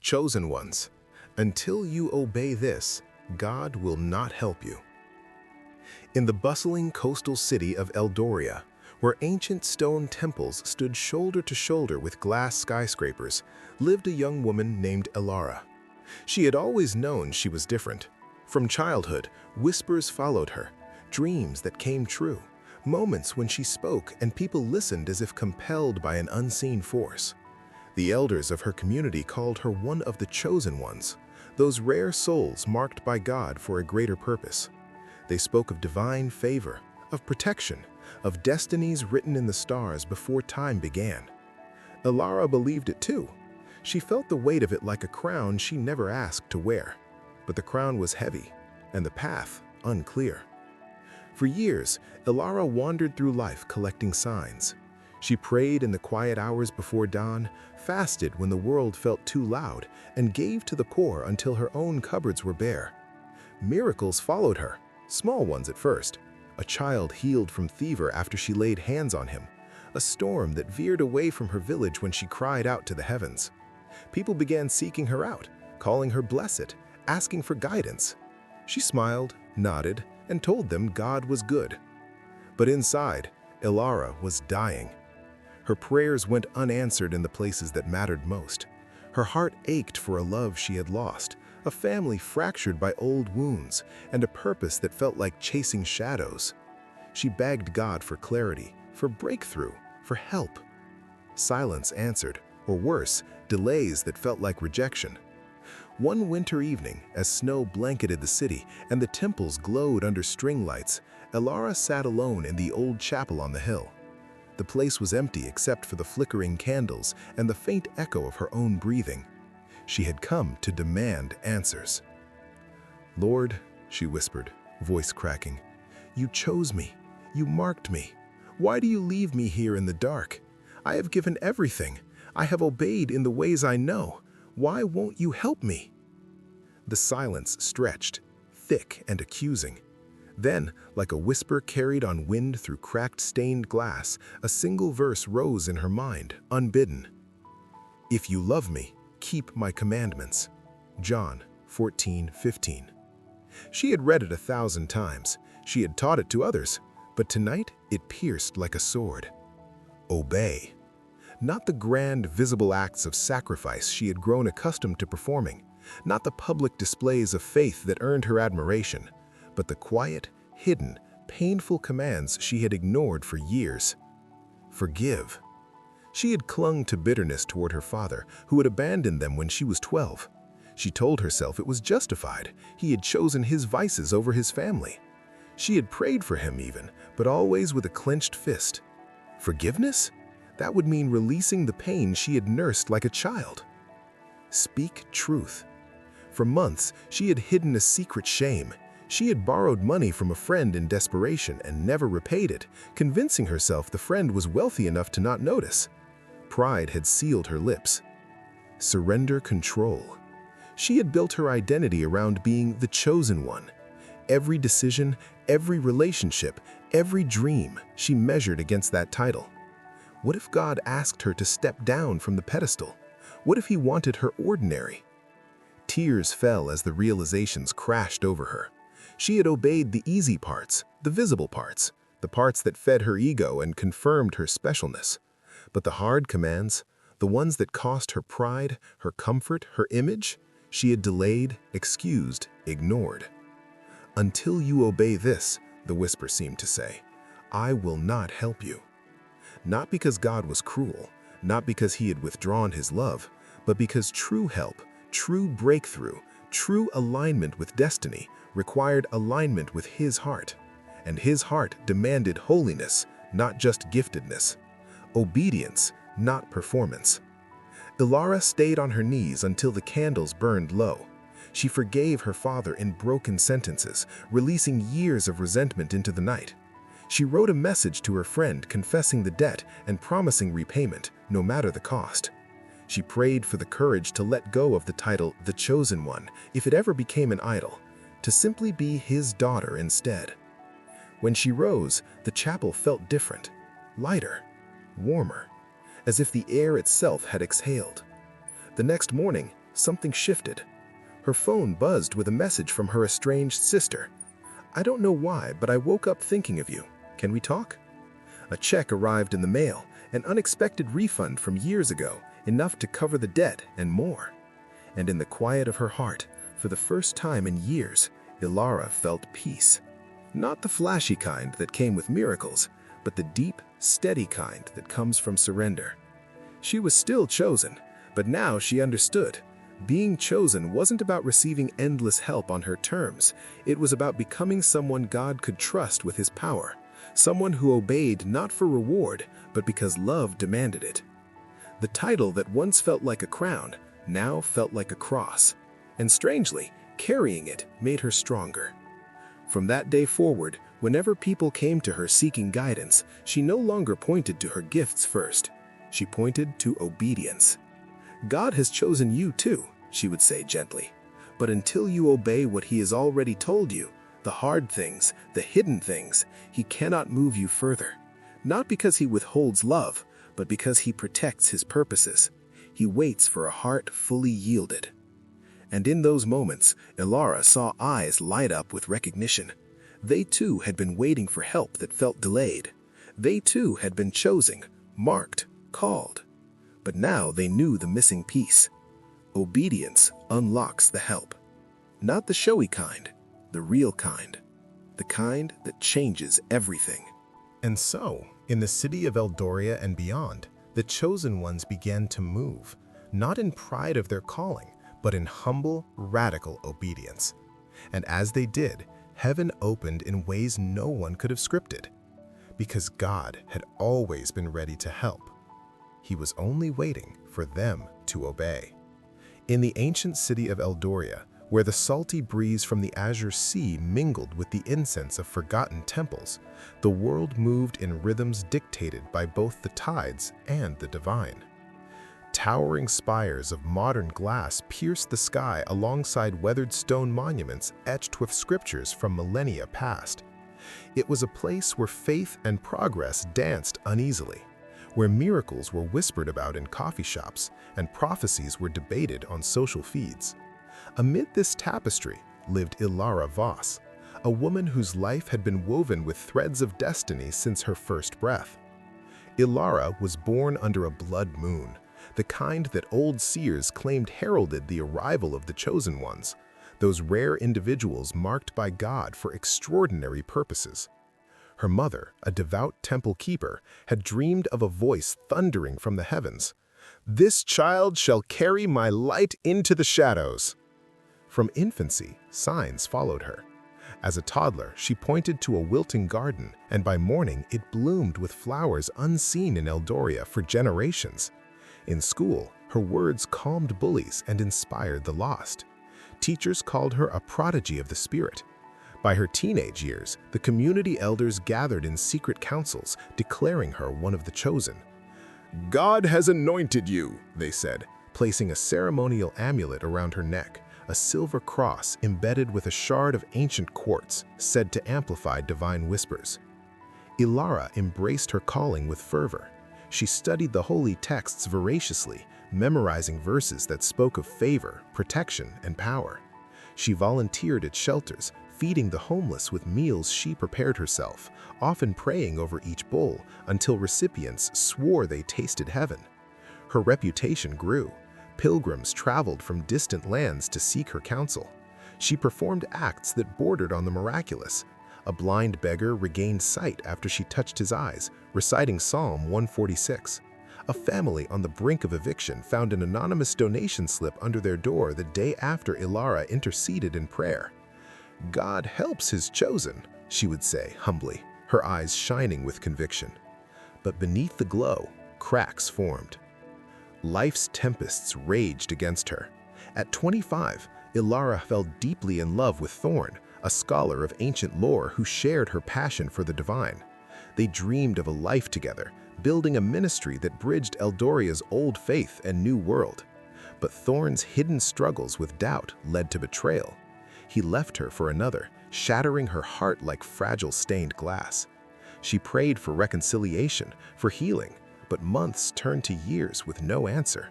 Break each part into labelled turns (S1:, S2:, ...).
S1: Chosen ones, until you obey this, God will not help you. In the bustling coastal city of Eldoria, where ancient stone temples stood shoulder to shoulder with glass skyscrapers, lived a young woman named Elara. She had always known she was different. From childhood, whispers followed her, dreams that came true, moments when she spoke and people listened as if compelled by an unseen force. The elders of her community called her one of the chosen ones, those rare souls marked by God for a greater purpose. They spoke of divine favor, of protection, of destinies written in the stars before time began. Elara believed it too. She felt the weight of it like a crown she never asked to wear. But the crown was heavy, and the path unclear. For years, Elara wandered through life collecting signs. She prayed in the quiet hours before dawn, fasted when the world felt too loud, and gave to the poor until her own cupboards were bare. Miracles followed her, small ones at first. A child healed from fever after she laid hands on him. A storm that veered away from her village when she cried out to the heavens. People began seeking her out, calling her blessed, asking for guidance. She smiled, nodded, and told them God was good. But inside, Elara was dying. Her prayers went unanswered in the places that mattered most. Her heart ached for a love she had lost, a family fractured by old wounds, and a purpose that felt like chasing shadows. She begged God for clarity, for breakthrough, for help. Silence answered, or worse, delays that felt like rejection. One winter evening, as snow blanketed the city and the temples glowed under string lights, Elara sat alone in the old chapel on the hill. The place was empty except for the flickering candles and the faint echo of her own breathing. She had come to demand answers. "Lord," she whispered, voice cracking, "you chose me. You marked me. Why do you leave me here in the dark? I have given everything. I have obeyed in the ways I know. Why won't you help me?" The silence stretched, thick and accusing. Then, like a whisper carried on wind through cracked stained glass, a single verse rose in her mind, unbidden. "If you love me, keep my commandments." John 14:15. She had read it 1,000 times. She had taught it to others, but tonight it pierced like a sword. Obey. Not the grand, visible acts of sacrifice she had grown accustomed to performing, not the public displays of faith that earned her admiration, but the quiet, hidden, painful commands she had ignored for years. Forgive. She had clung to bitterness toward her father, who had abandoned them when she was 12. She told herself it was justified. He had chosen his vices over his family. She had prayed for him even, but always with a clenched fist. Forgiveness? That would mean releasing the pain she had nursed like a child. Speak truth. For months, she had hidden a secret shame. She had borrowed money from a friend in desperation and never repaid it, convincing herself the friend was wealthy enough to not notice. Pride had sealed her lips. Surrender control. She had built her identity around being the chosen one. Every decision, every relationship, every dream she measured against that title. What if God asked her to step down from the pedestal? What if he wanted her ordinary? Tears fell as the realizations crashed over her. She had obeyed the easy parts, the visible parts, the parts that fed her ego and confirmed her specialness. But the hard commands, the ones that cost her pride, her comfort, her image, she had delayed, excused, ignored. "Until you obey this," the whisper seemed to say, "I will not help you." Not because God was cruel, not because he had withdrawn his love, but because true help, true breakthrough, true alignment with destiny required alignment with his heart. And his heart demanded holiness, not just giftedness. Obedience, not performance. Elara stayed on her knees until the candles burned low. She forgave her father in broken sentences, releasing years of resentment into the night. She wrote a message to her friend confessing the debt and promising repayment, no matter the cost. She prayed for the courage to let go of the title, the Chosen One, if it ever became an idol, to simply be his daughter instead. When she rose, the chapel felt different, lighter, warmer, as if the air itself had exhaled. The next morning, something shifted. Her phone buzzed with a message from her estranged sister. "I don't know why, but I woke up thinking of you. Can we talk?" A check arrived in the mail, an unexpected refund from years ago, enough to cover the debt and more. And in the quiet of her heart, for the first time in years, Elara felt peace. Not the flashy kind that came with miracles, but the deep, steady kind that comes from surrender. She was still chosen, but now she understood. Being chosen wasn't about receiving endless help on her terms. It was about becoming someone God could trust with his power, someone who obeyed not for reward, but because love demanded it. The title that once felt like a crown now felt like a cross, and strangely, carrying it made her stronger. From that day forward, whenever people came to her seeking guidance, she no longer pointed to her gifts first. She pointed to obedience. "God has chosen you too," she would say gently. "But until you obey what he has already told you, the hard things, the hidden things, he cannot move you further. Not because he withholds love, but because he protects his purposes. He waits for a heart fully yielded." And in those moments, Elara saw eyes light up with recognition. They too had been waiting for help that felt delayed. They too had been chosen, marked, called. But now they knew the missing piece. Obedience unlocks the help. Not the showy kind, the real kind. The kind that changes everything. And so, in the city of Eldoria and beyond, the chosen ones began to move, not in pride of their calling, but in humble, radical obedience. And as they did, heaven opened in ways no one could have scripted. Because God had always been ready to help. He was only waiting for them to obey. In the ancient city of Eldoria, where the salty breeze from the azure sea mingled with the incense of forgotten temples, the world moved in rhythms dictated by both the tides and the divine. Towering spires of modern glass pierced the sky alongside weathered stone monuments etched with scriptures from millennia past. It was a place where faith and progress danced uneasily, where miracles were whispered about in coffee shops and prophecies were debated on social feeds. Amid this tapestry lived Elara Voss, a woman whose life had been woven with threads of destiny since her first breath. Elara was born under a blood moon, the kind that old seers claimed heralded the arrival of the chosen ones, those rare individuals marked by God for extraordinary purposes. Her mother, a devout temple keeper, had dreamed of a voice thundering from the heavens, "This child shall carry my light into the shadows." From infancy, signs followed her. As a toddler, she pointed to a wilting garden, and by morning it bloomed with flowers unseen in Eldoria for generations. In school, her words calmed bullies and inspired the lost. Teachers called her a prodigy of the spirit. By her teenage years, the community elders gathered in secret councils, declaring her one of the chosen. "God has anointed you," they said, placing a ceremonial amulet around her neck, a silver cross embedded with a shard of ancient quartz, said to amplify divine whispers. Elara embraced her calling with fervor. She studied the holy texts voraciously, memorizing verses that spoke of favor, protection, and power. She volunteered at shelters, feeding the homeless with meals she prepared herself, often praying over each bowl until recipients swore they tasted heaven. Her reputation grew. Pilgrims traveled from distant lands to seek her counsel. She performed acts that bordered on the miraculous. A blind beggar regained sight after she touched his eyes, reciting Psalm 146. A family on the brink of eviction found an anonymous donation slip under their door the day after Elara interceded in prayer. "God helps his chosen," she would say humbly, her eyes shining with conviction. But beneath the glow, cracks formed. Life's tempests raged against her. At 25, Elara fell deeply in love with Thorn, a scholar of ancient lore who shared her passion for the divine. They dreamed of a life together, building a ministry that bridged Eldoria's old faith and new world. But Thorn's hidden struggles with doubt led to betrayal. He left her for another, shattering her heart like fragile stained glass. She prayed for reconciliation, for healing, but months turned to years with no answer.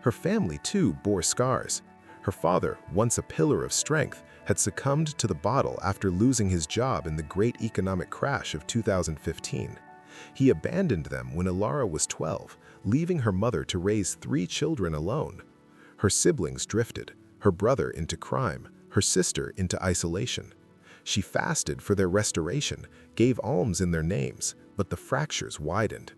S1: Her family, too, bore scars. Her father, once a pillar of strength, had succumbed to the bottle after losing his job in the great economic crash of 2015. He abandoned them when Elara was 12, leaving her mother to raise 3 children alone. Her siblings drifted, her brother into crime, her sister into isolation. She fasted for their restoration, gave alms in their names, but the fractures widened.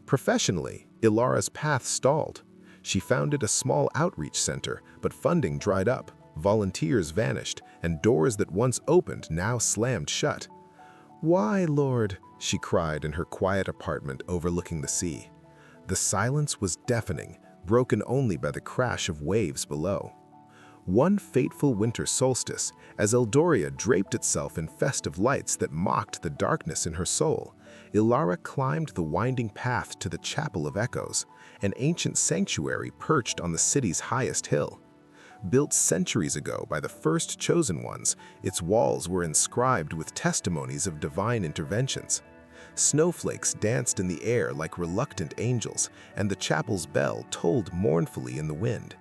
S1: Professionally, Elara's path stalled. She founded a small outreach center, but funding dried up, volunteers vanished, and doors that once opened now slammed shut. "Why, Lord?" she cried in her quiet apartment overlooking the sea. The silence was deafening, broken only by the crash of waves below. One fateful winter solstice, as Eldoria draped itself in festive lights that mocked the darkness in her soul, Elara climbed the winding path to the Chapel of Echoes, an ancient sanctuary perched on the city's highest hill. Built centuries ago by the first chosen ones, its walls were inscribed with testimonies of divine interventions. Snowflakes danced in the air like reluctant angels, and the chapel's bell tolled mournfully in the wind.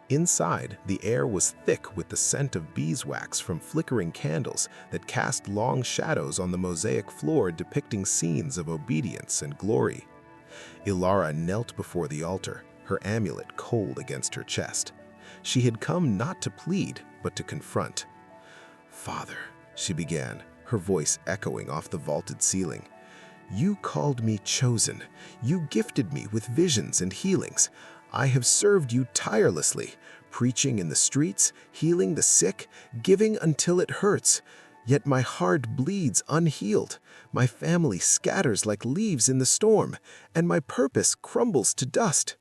S1: Inside, the air was thick with the scent of beeswax from flickering candles that cast long shadows on the mosaic floor depicting scenes of obedience and glory. Elara knelt before the altar, her amulet cold against her chest. She had come not to plead, but to confront. "Father," she began, her voice echoing off the vaulted ceiling, "you called me chosen. You gifted me with visions and healings. I have served you tirelessly, preaching in the streets, healing the sick, giving until it hurts. Yet my heart bleeds unhealed, my family scatters like leaves in the storm, and my purpose crumbles to dust.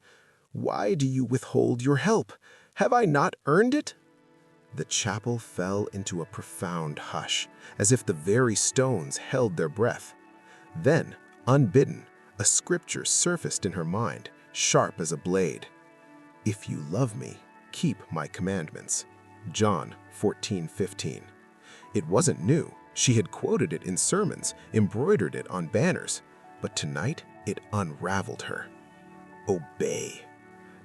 S1: Why do you withhold your help? Have I not earned it?" The chapel fell into a profound hush, as if the very stones held their breath. Then, unbidden, a scripture surfaced in her mind, sharp as a blade. "If you love me, keep my commandments." John 14:15. It wasn't new. She had quoted it in sermons, embroidered it on banners. But tonight, it unraveled her. Obey.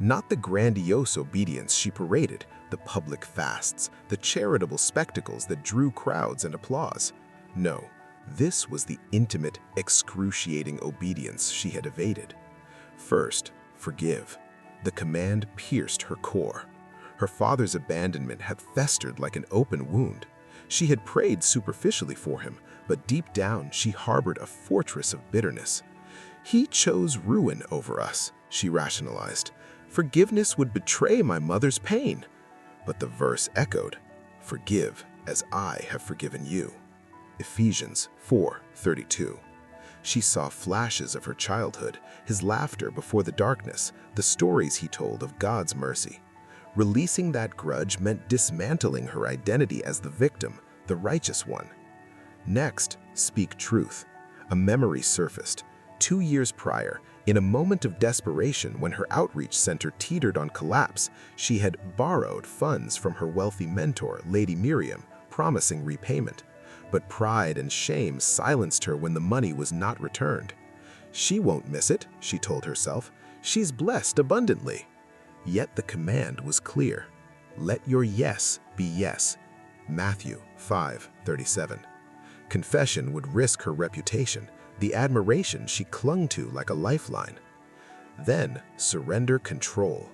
S1: Not the grandiose obedience she paraded, the public fasts, the charitable spectacles that drew crowds and applause. No, this was the intimate, excruciating obedience she had evaded. First, forgive. The command pierced her core. Her father's abandonment had festered like an open wound. She had prayed superficially for him, but deep down she harbored a fortress of bitterness. "He chose ruin over us," she rationalized. "Forgiveness would betray my mother's pain." But the verse echoed, "Forgive as I have forgiven you." Ephesians 4:32. She saw flashes of her childhood, his laughter before the darkness, the stories he told of God's mercy. Releasing that grudge meant dismantling her identity as the victim, the righteous one. Next, speak truth. A memory surfaced. 2 years prior, in a moment of desperation when her outreach center teetered on collapse, she had borrowed funds from her wealthy mentor, Lady Miriam, promising repayment. But pride and shame silenced her when the money was not returned. "She won't miss it," she told herself. "She's blessed abundantly." Yet the command was clear. Let your yes be yes. Matthew 5:37. Confession would risk her reputation, the admiration she clung to like a lifeline. Then surrender control.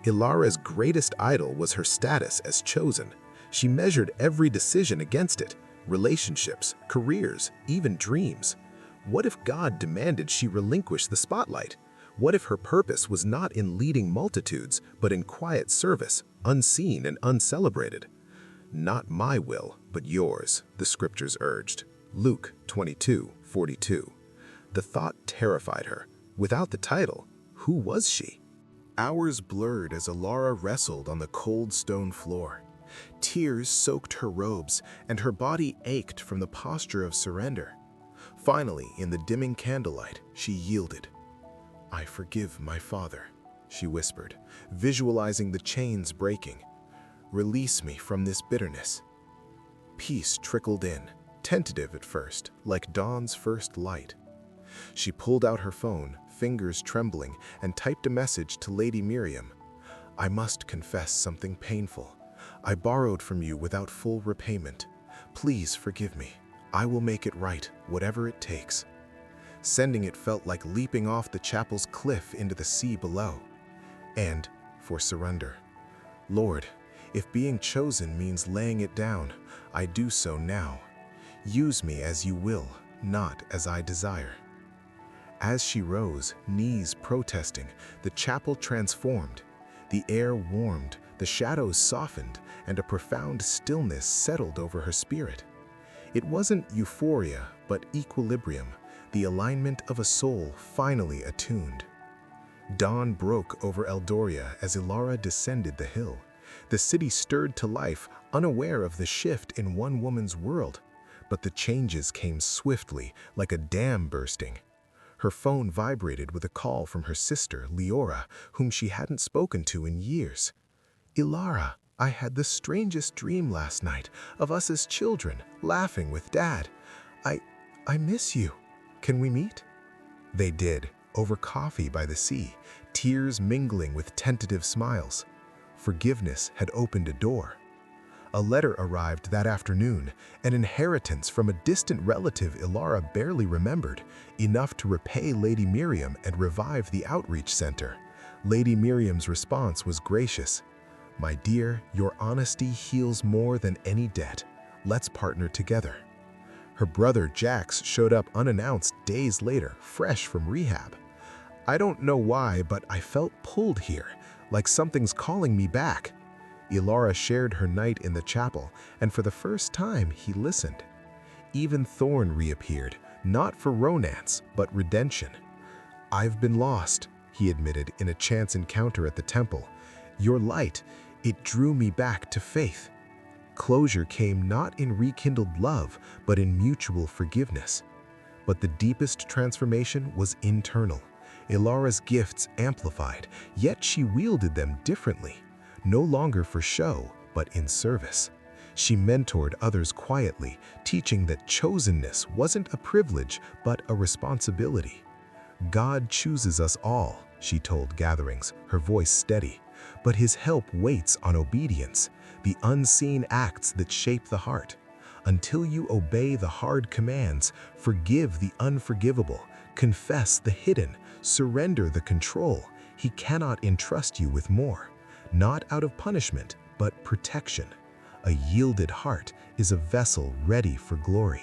S1: Elara's greatest idol was her status as chosen. She measured every decision against it. Relationships, careers, even dreams. What if God demanded she relinquish the spotlight? What if her purpose was not in leading multitudes, but in quiet service, unseen and uncelebrated? "Not my will, but yours," the scriptures urged. Luke 22:42. The thought terrified her. Without the title, who was she? Hours blurred as Elara wrestled on the cold stone floor. Tears soaked her robes, and her body ached from the posture of surrender. Finally, in the dimming candlelight, she yielded. "I forgive my father," she whispered, visualizing the chains breaking. "Release me from this bitterness." Peace trickled in, tentative at first, like dawn's first light. She pulled out her phone, fingers trembling, and typed a message to Lady Miriam. I must confess something painful. I borrowed from you without full repayment. Please forgive me. I will make it right, whatever it takes." Sending it felt like leaping off the chapel's cliff into the sea below. And for surrender. "Lord, if being chosen means laying it down, I do so now. Use me as you will, not as I desire." As she rose, knees protesting, the chapel transformed. The air warmed, the shadows softened, and a profound stillness settled over her spirit. It wasn't euphoria, but equilibrium, the alignment of a soul finally attuned. Dawn broke over Eldoria as Elara descended the hill. The city stirred to life, unaware of the shift in one woman's world. But the changes came swiftly, like a dam bursting. Her phone vibrated with a call from her sister, Leora, whom she hadn't spoken to in years. "Elara, I had the strangest dream last night of us as children, laughing with Dad. I miss you. Can we meet?" They did, over coffee by the sea, tears mingling with tentative smiles. Forgiveness had opened a door. A letter arrived that afternoon, an inheritance from a distant relative Elara barely remembered, enough to repay Lady Miriam and revive the outreach center. Lady Miriam's response was gracious. "My dear, your honesty heals more than any debt. Let's partner together." Her brother Jax showed up unannounced days later, fresh from rehab. "I don't know why, but I felt pulled here, like something's calling me back." Elara shared her night in the chapel, and for the first time he listened. Even Thorn reappeared, not for romance, but redemption. "I've been lost," he admitted in a chance encounter at the temple. "Your light, it drew me back to faith." Closure came not in rekindled love, but in mutual forgiveness. But the deepest transformation was internal. Elara's gifts amplified, yet she wielded them differently. No longer for show, but in service. She mentored others quietly, teaching that chosenness wasn't a privilege, but a responsibility. "God chooses us all," she told gatherings, her voice steady. "But his help waits on obedience, the unseen acts that shape the heart. Until you obey the hard commands, forgive the unforgivable, confess the hidden, surrender the control, he cannot entrust you with more. Not out of punishment, but protection. A yielded heart is a vessel ready for glory."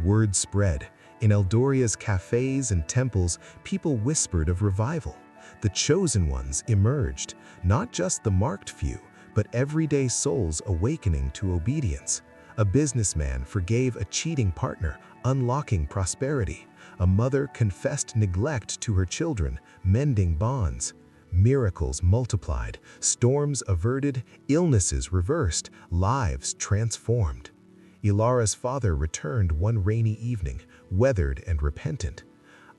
S1: Word spread. In Eldoria's cafes and temples, people whispered of revival. The chosen ones emerged, not just the marked few, but everyday souls awakening to obedience. A businessman forgave a cheating partner, unlocking prosperity. A mother confessed neglect to her children, mending bonds. Miracles multiplied, storms averted, illnesses reversed, lives transformed. Elara's father returned one rainy evening, weathered and repentant.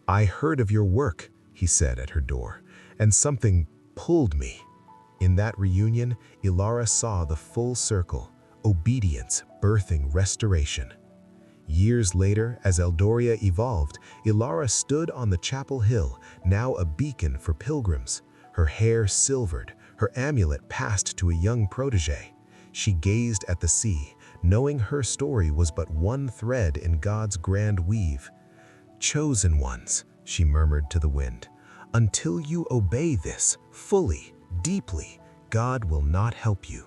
S1: "I heard of your work," he said at her door, "and something pulled me." In that reunion, Elara saw the full circle, obedience birthing restoration. Years later, as Eldoria evolved, Elara stood on the chapel hill, now a beacon for pilgrims. Her hair silvered, her amulet passed to a young protege. She gazed at the sea, knowing her story was but one thread in God's grand weave. "Chosen ones," she murmured to the wind, "until you obey this fully, deeply, God will not help you.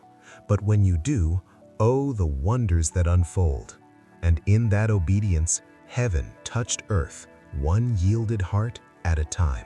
S1: But when you do, oh, the wonders that unfold." And in that obedience, heaven touched earth, one yielded heart at a time.